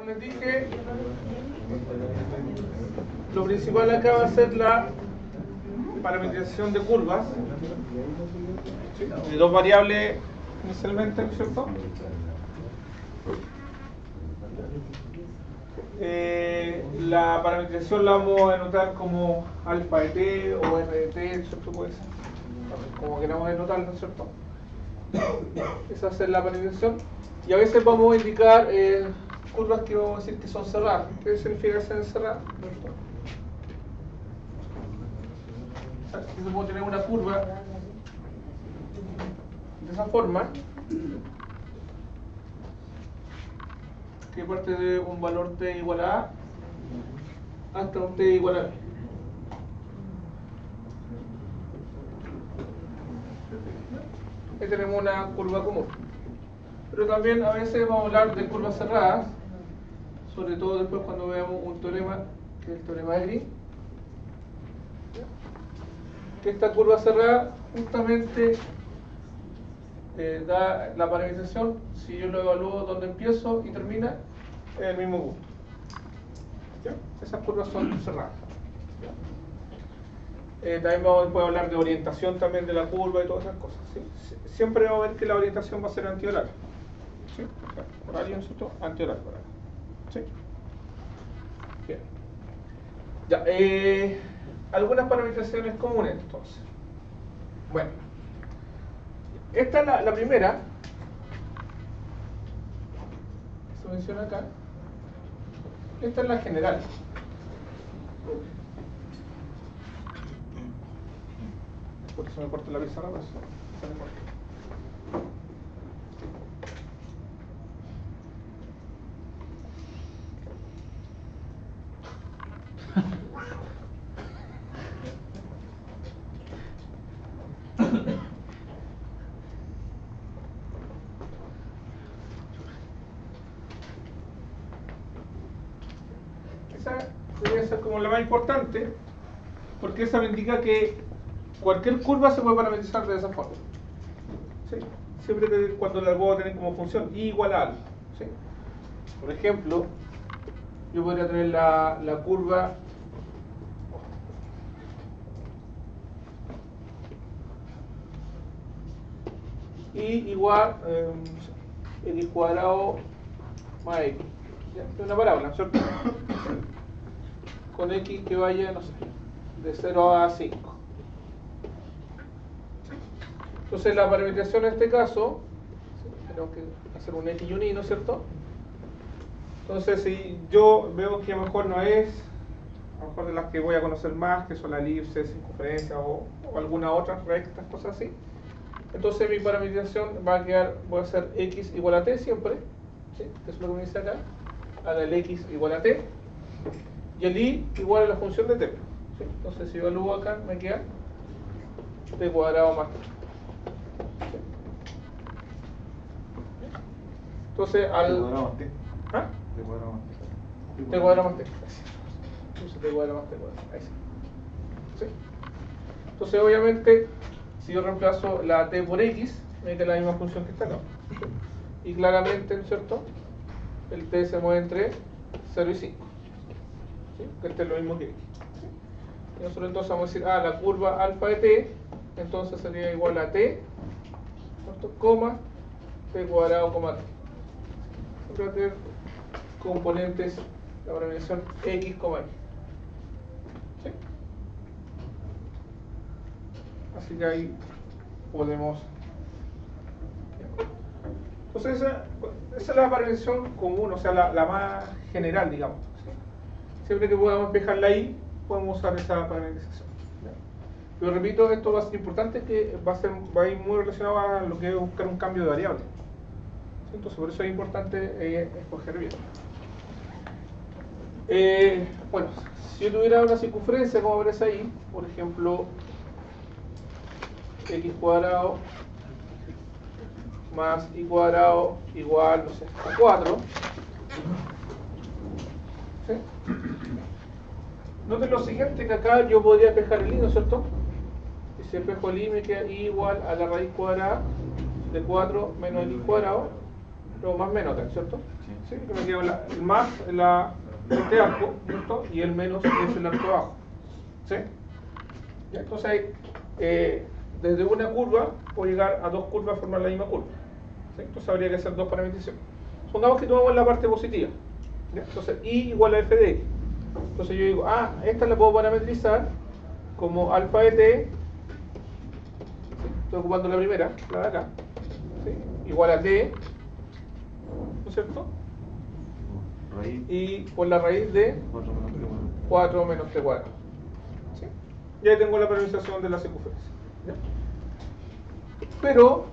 les dije, lo principal acá va a ser la parametrización de curvas, de dos variables inicialmente, ¿no es cierto? La parametrización la vamos a denotar como alfa de t o r de t, ¿cierto? Puede ser, como queramos denotarlo, ¿no es cierto? Esa es la parametrización. Y a veces vamos a indicar curvas que vamos a decir que son cerradas. ¿Qué significa ser cerrada? Se puede tener una curva de esa forma, que parte de un valor t igual a a hasta un t igual a b. Ahí tenemos una curva común. Pero también a veces vamos a hablar de curvas cerradas, sobre todo después cuando veamos un teorema, que es el teorema de Green. Que esta curva cerrada justamente da la parametrización. Si yo lo evalúo donde empiezo y termina, es el mismo punto. ¿Ya? Esas curvas son cerradas. También vamos a hablar de orientación también de la curva y todas esas cosas. ¿Sí? Siempre vamos a ver que la orientación va a ser antihoraria. ¿Sí? Horario, ¿cierto? Antihorario. ¿Sí? Bien. Ya, algunas parametrizaciones comunes entonces. Bueno, esta es la primera. Se menciona acá. Esta es la general. Porque se me corta la pizarra, pues se me corta. Esa debería ser como la más importante, porque esa me indica que cualquier curva se puede parametrizar de esa forma. ¿Sí? Siempre que cuando la puedo tener como función y igual a algo. ¿Sí? Por ejemplo, yo podría tener la curva y igual x cuadrado más x. ¿Ya? Es una parábola, ¿cierto? Con x que vaya, no sé, de 0 a 5. Entonces la parametrización en este caso, tenemos que hacer un x y un y, ¿no es cierto? Entonces si yo veo que a lo mejor no es, a lo mejor de las que voy a conocer más, que son la elipse, circunferencia o alguna otra rectas, cosas así, entonces mi parametrización va a quedar, voy a hacer x igual a t siempre, ¿sí? Que es lo que me dice acá, haga el x igual a t, y el y igual a la función de t. ¿Sí? Entonces si evalúo acá, me queda t cuadrado más t. ¿Sí? Entonces al... T cuadrado más t. ¿Ah? T cuadrado más t. T cuadrado más t. Entonces t cuadrado más t cuadrado. Ahí sí. ¿Sí? Entonces obviamente, si yo reemplazo la t por x, me queda la misma función que está acá. Y claramente, ¿no es cierto? El t se mueve entre 0 y 5. ¿Sí? Que este es lo mismo que x. ¿Sí? Y nosotros entonces vamos a decir, la curva alfa de t, entonces sería igual a t, ¿cierto? Coma, t cuadrado, coma t. Siempre va a tener componentes, la parametrización x, y. ¿Sí? Así que ahí podemos... Entonces esa es la parametrización común, o sea, la más general, digamos. ¿Sí? Siempre que podamos despejarla ahí, podemos usar esa parametrización. ¿Ya? Pero repito, esto va a ser importante, que va a ir muy relacionado a lo que es buscar un cambio de variable. ¿Sí? Entonces por eso es importante escoger bien. Bueno, si yo tuviera una circunferencia como aparece ahí, por ejemplo, x cuadrado más y cuadrado igual, no sé, a 4. ¿Sí? Noten lo siguiente, que acá yo podría despejar el y, ¿no es cierto? Y si despejo el y me queda y igual a la raíz cuadrada de 4 menos el y cuadrado, luego más menos, ¿cierto? ¿sí? Que me queda el más este arco, ¿cierto? Y el menos es el arco abajo. ¿Sí? ¿Ya? Entonces ahí, desde una curva puedo llegar a dos curvas a formar la misma curva. ¿Sí? Entonces habría que hacer dos parametrizaciones. Supongamos que tomamos la parte positiva. ¿Ya? Entonces I igual a f de x. Entonces yo digo, esta la puedo parametrizar como alfa de t, ¿sí? Estoy ocupando la primera, la de acá, ¿sí? Igual a t, ¿no es cierto? Raíz. Y por la raíz de 4 menos t cuadrado. ¿Sí? Y ahí tengo la parametrización de la circunferencia. ¿Ya? Pero,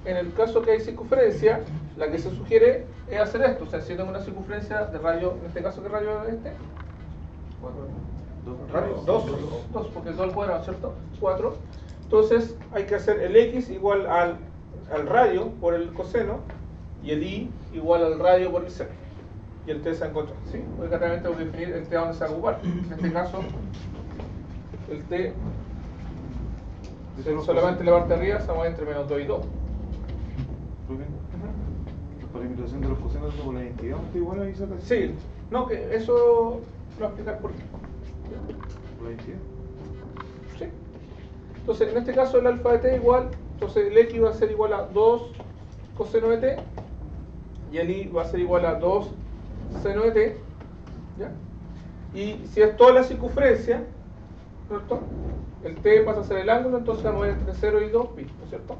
en el caso que hay circunferencia, la que se sugiere es hacer esto. O sea, si yo tengo una circunferencia de radio, en este caso, ¿qué radio es este? 2, porque es 2 al cuadrado, ¿cierto? 4. Entonces, hay que hacer el x igual al radio por el coseno y el y igual al radio por el seno. Y el t se encuentra, ¿sí? Porque realmente tengo que definir el t a dónde se va a ocupar. En este caso, el t solamente la parte de arriba se va entre menos 2 y 2. La parametrización de los cosenos por la identidad está igual a Isaac. Sí, no, que eso lo voy a explicar por qué. ¿Por la identidad? Sí. Entonces, en este caso el alfa de t igual, entonces el x va a ser igual a 2 coseno de t y el y va a ser igual a 2 seno de t, ¿ya? Y si es toda la circunferencia, ¿cierto? El t pasa a ser el ángulo, entonces vamos a ver entre 0 y 2 pi, ¿no es cierto?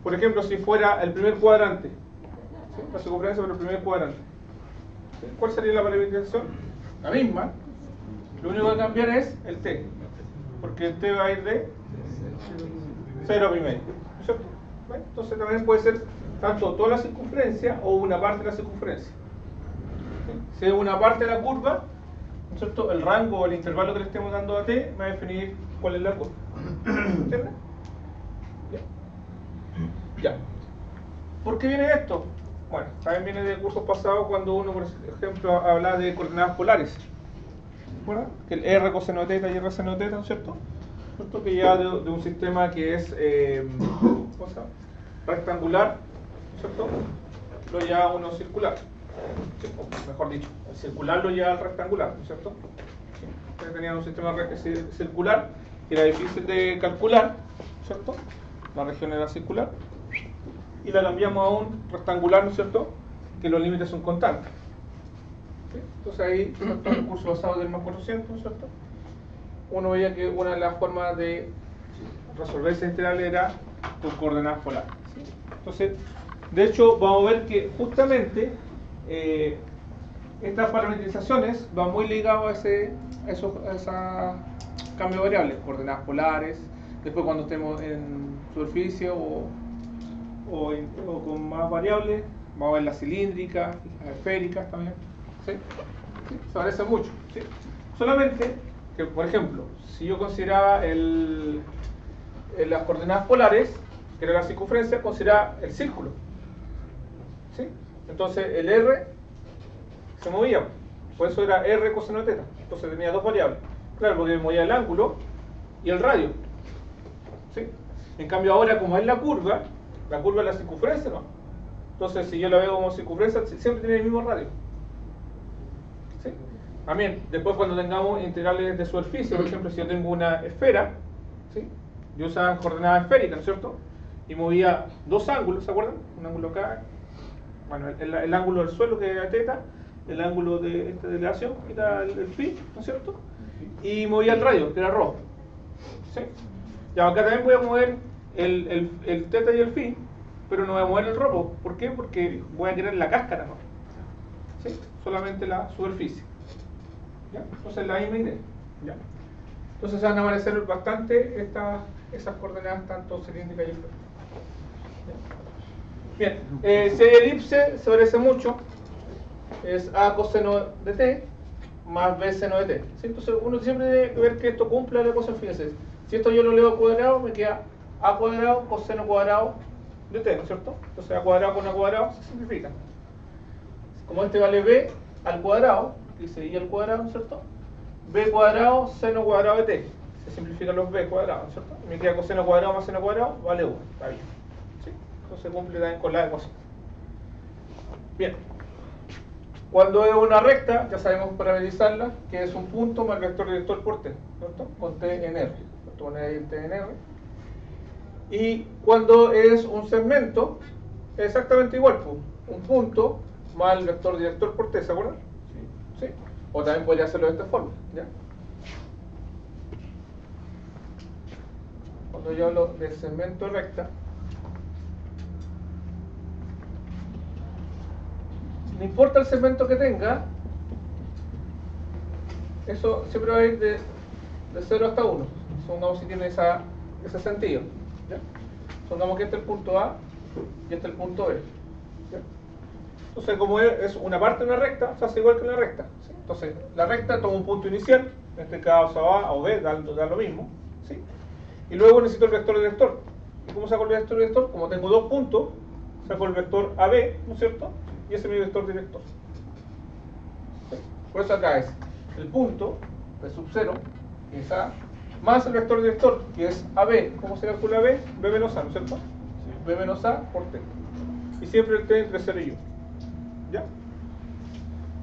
Por ejemplo, si fuera el primer cuadrante, ¿sí? La circunferencia por el primer cuadrante, ¿sí? ¿Cuál sería la parametrización? La misma. Lo único que va a cambiar es el t, porque el t va a ir de 0 a pi medio, ¿no es cierto? ¿Ven? Entonces también puede ser tanto toda la circunferencia o una parte de la circunferencia. ¿Sí? Si es una parte de la curva, ¿no es cierto? El rango o el intervalo que le estemos dando a t va a definir cuál es la curva. ¿Entiendes? Ya. ¿Por qué viene esto? Bueno, también viene de cursos pasados cuando uno, por ejemplo, habla de coordenadas polares. ¿Verdad? Que el r coseno de teta y r seno de teta, ¿no es cierto? ¿Cierto? Que ya de un sistema que es ¿cómo se llama? Rectangular, ¿no es cierto? Lo lleva uno circular. Sí, o mejor dicho, el circular lo lleva al rectangular, ¿no es cierto? Sí. Tenía un sistema circular que era difícil de calcular, ¿no es cierto? La región era circular. Y la cambiamos a un rectangular, ¿no es cierto? Que los límites son constantes. ¿Sí? Entonces ahí, en el curso basado del más 400, ¿no es cierto? Uno veía que una de las formas de resolver ese integral era con coordenadas polares. ¿Sí? Entonces, de hecho, vamos a ver que justamente estas parametrizaciones van muy ligadas a esos cambios de variables, coordenadas polares. Después, cuando estemos en superficie o con más variables, vamos a ver las cilíndricas, las esféricas también. ¿Sí? ¿Sí? Se parecen mucho. ¿Sí? Solamente que, por ejemplo, si yo consideraba las coordenadas polares, que era la circunferencia, consideraba el círculo. ¿Sí? Entonces el r se movía, por eso era r coseno de teta. Entonces tenía dos variables. Claro, porque me movía el ángulo y el radio. ¿Sí? En cambio ahora, como es la curva es la circunferencia, ¿no? Entonces si yo la veo como circunferencia, siempre tiene el mismo radio. ¿Sí? También, después cuando tengamos integrales de superficie, por ejemplo, si yo tengo una esfera, ¿sí? Yo usaba coordenadas esféricas, ¿no es cierto? Y movía dos ángulos, ¿se acuerdan? Un ángulo acá, bueno, el ángulo del suelo, que era teta, el ángulo de esta elevación, que era el phi, ¿no es cierto? Y movía el radio, que era rho. ¿Sí? Y acá también voy a mover el teta y el phi, pero no voy a mover el rho. ¿Por qué? Porque voy a querer la cáscara, ¿no? ¿Sí? Solamente la superficie. ¿Ya? Entonces la misma idea. ¿Ya? Entonces van a aparecer bastante esas coordenadas, tanto cilíndricas y esféricas. Bien, si hay elipse, se parece mucho. Es a coseno de t más b seno de t. ¿Sí? Entonces uno siempre debe ver que esto cumpla la cosa. Fíjense, si esto yo lo leo al cuadrado, me queda a cuadrado coseno cuadrado de t, ¿no es cierto? Entonces a cuadrado con a cuadrado se simplifica. Como este vale b al cuadrado, dice y al cuadrado, ¿no es cierto? B cuadrado seno cuadrado de t. Se simplifican los b cuadrados, ¿no es cierto? Me queda coseno cuadrado más seno cuadrado, vale 1. Está bien. ¿Sí? Entonces cumple también con la ecuación. Bien. Cuando es una recta, ya sabemos parametrizarla, que es un punto más el vector director por t, ¿cierto? Con t en r. Esto pone ahí t en r. Y cuando es un segmento, es exactamente igual, pues, un punto más el vector director por t, ¿se acuerdan? Sí. O también podría hacerlo de esta forma, ¿ya? Cuando yo hablo de segmento recta, no importa el segmento que tenga, eso siempre va a ir de 0 hasta 1. Supongamos si tiene ese sentido, ¿ya? Supongamos que este es el punto A y este es el punto B, ¿ya? Entonces, como es una parte de una recta, se hace igual que una recta, ¿sí? Entonces, la recta toma un punto inicial, en este caso A o B, da lo mismo, ¿sí? Y luego necesito el vector director. ¿Y cómo saco el vector director? Como tengo dos puntos, saco el vector AB, ¿no es cierto? Y ese es mi vector director. ¿Sí? Por eso acá es el punto, P sub 0, que es A, más el vector director, que es AB. ¿Cómo se calcula B? B menos A, ¿no es cierto? Sí. B menos A por T. Y siempre el T entre 0 y 1. ¿Ya?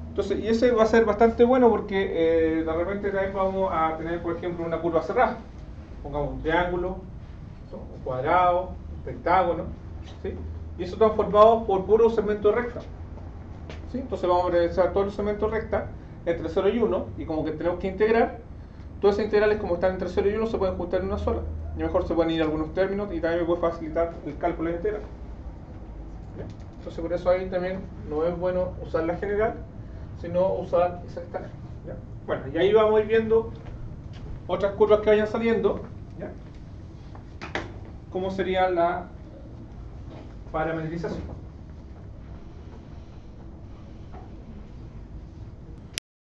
Entonces, y ese va a ser bastante bueno porque de repente también vamos a tener, por ejemplo, una curva cerrada. Pongamos un triángulo, un cuadrado, un pentágono, ¿sí? Y eso está formado por puro segmento recta, ¿sí? Entonces vamos a realizar todos los segmentos recta entre 0 y 1, y como que tenemos que integrar, todas esas integrales como están entre 0 y 1 se pueden juntar en una sola, y mejor se pueden ir algunos términos y también me puede facilitar el cálculo de integral. ¿Bien? Entonces por eso ahí también no es bueno usar la general, sino usar esa escala. ¿Ya? Bueno, y ahí vamos a ir viendo otras curvas que vayan saliendo, ¿ya? ¿Cómo sería la parametrización?